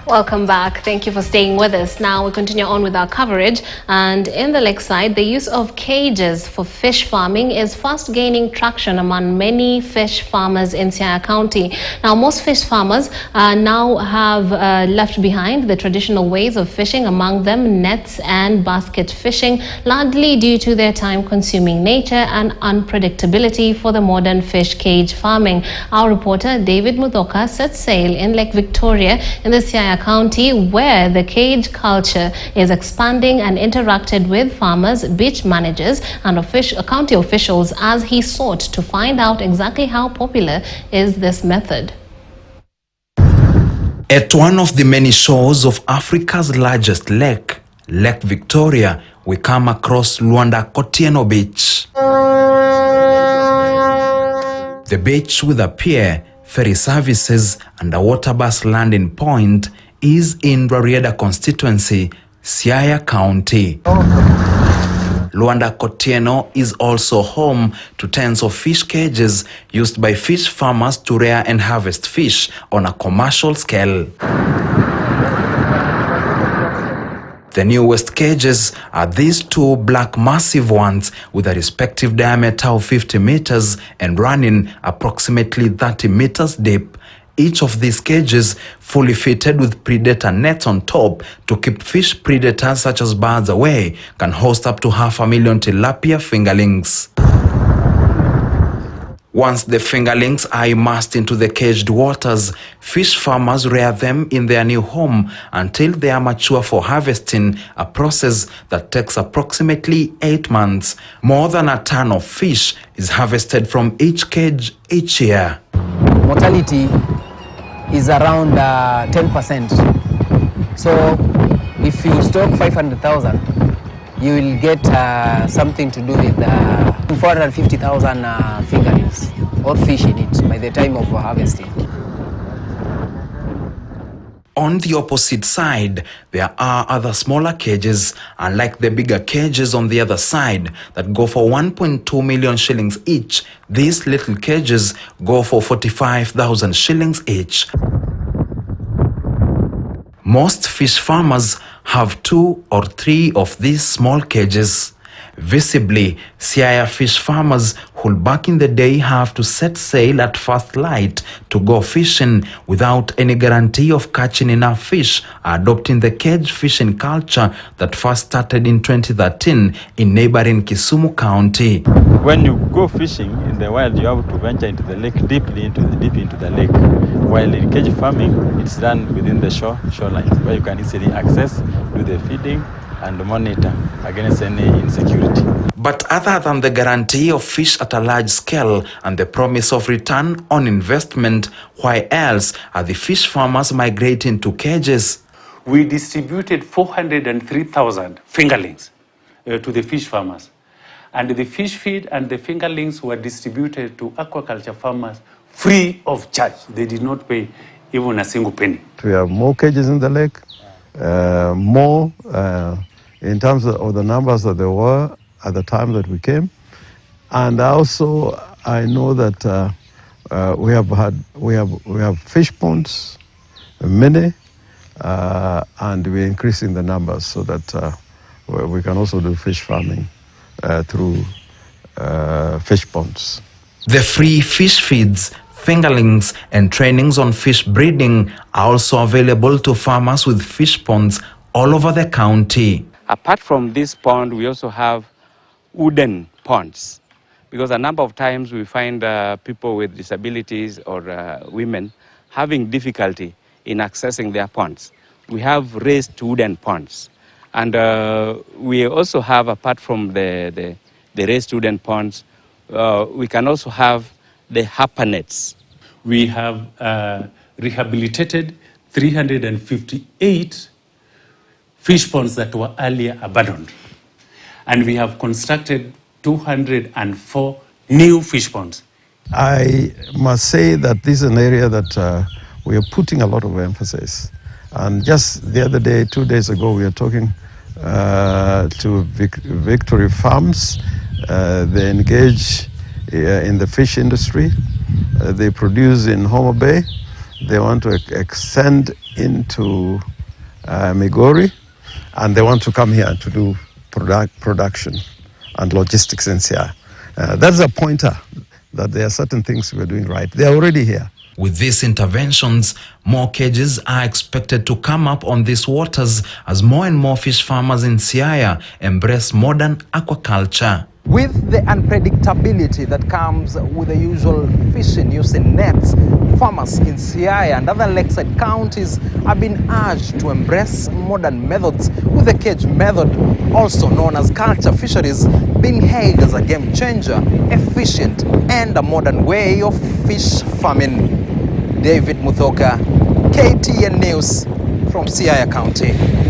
Welcome back. Thank you for staying with us. Now we continue on with our coverage, and in the lakeside, the use of cages for fish farming is fast gaining traction among many fish farmers in Siaya County. Now, most fish farmers now have left behind the traditional ways of fishing, among them nets and basket fishing, largely due to their time-consuming nature and unpredictability for the modern fish cage farming. Our reporter David Mudoka set sail in Lake Victoria in the Siaya County, where the cage culture is expanding, and interacted with farmers, beach managers and county officials as he sought to find out exactly how popular is this method. At one of the many shores of Africa's largest lake, Lake Victoria, we come across Luanda Kotieno Beach. The beach with a pier, ferry services and a water bus landing point is in Rarieda constituency, Siaya County. Luanda Kotieno is also home to tens of fish cages used by fish farmers to rear and harvest fish on a commercial scale. The newest cages are these two black massive ones with a respective diameter of 50 meters and running approximately 30 meters deep. Each of these cages fully fitted with predator nets on top to keep fish predators such as birds away, can host up to 500,000 tilapia fingerlings. Once the fingerlings are immersed into the caged waters, fish farmers rear them in their new home until they are mature for harvesting, a process that takes approximately 8 months. More than a ton of fish is harvested from each cage each year. Mortality is around 10%. So if you stock 500,000, you will get something to do with 450,000 fingerlings or fish in it by the time of harvesting. On the opposite side, there are other smaller cages, unlike the bigger cages on the other side that go for 1.2 million shillings each. These little cages go for 45,000 shillings each. Most fish farmers have 2 or 3 of these small cages. Visibly, Siaya fish farmers who back in the day have to set sail at first light to go fishing without any guarantee of catching enough fish are adopting the cage fishing culture that first started in 2013 in neighboring Kisumu County. When you go fishing in the wild, you have to venture into the lake, deep into the lake. While in cage farming, it's done within the shoreline, where you can easily access, do the feeding and monitor against any insecurity. But other than the guarantee of fish at a large scale and the promise of return on investment, why else are the fish farmers migrating to cages? We distributed 403,000 fingerlings to the fish farmers. And the fish feed and the fingerlings were distributed to aquaculture farmers free of charge. They did not pay even a single penny. We have more cages in the lake, more in terms of the numbers that there were at the time that we came. And also, I know that we have fish ponds, many, and we're increasing the numbers so that we can also do fish farming through fish ponds. The free fish feeds, fingerlings and trainings on fish breeding are also available to farmers with fish ponds all over the county. Apart from this pond, we also have wooden ponds, because a number of times we find people with disabilities or women having difficulty in accessing their ponds. We have raised wooden ponds. And we also have, apart from the raised wooden ponds, we can also have the harper nets. We have rehabilitated 358 fish ponds that were earlier abandoned. And we have constructed 204 new fish ponds. I must say that this is an area that we are putting a lot of emphasis. And just the other day, 2 days ago, we were talking to Victory Farms. They engage in the fish industry. They produce in Homa Bay. they want to extend into Migori, and they want to come here to do production and logistics in Siaya. That's a pointer that there are certain things we're doing right. They're already here. With these interventions, more cages are expected to come up on these waters as more and more fish farmers in Siaya embrace modern aquaculture. With the unpredictability that comes with the usual fishing using nets, farmers in Siaya and other lakeside counties have been urged to embrace modern methods, with the cage method, also known as culture fisheries, being hailed as a game changer, efficient and a modern way of fish farming. David Muthoka, KTN News from Siaya County.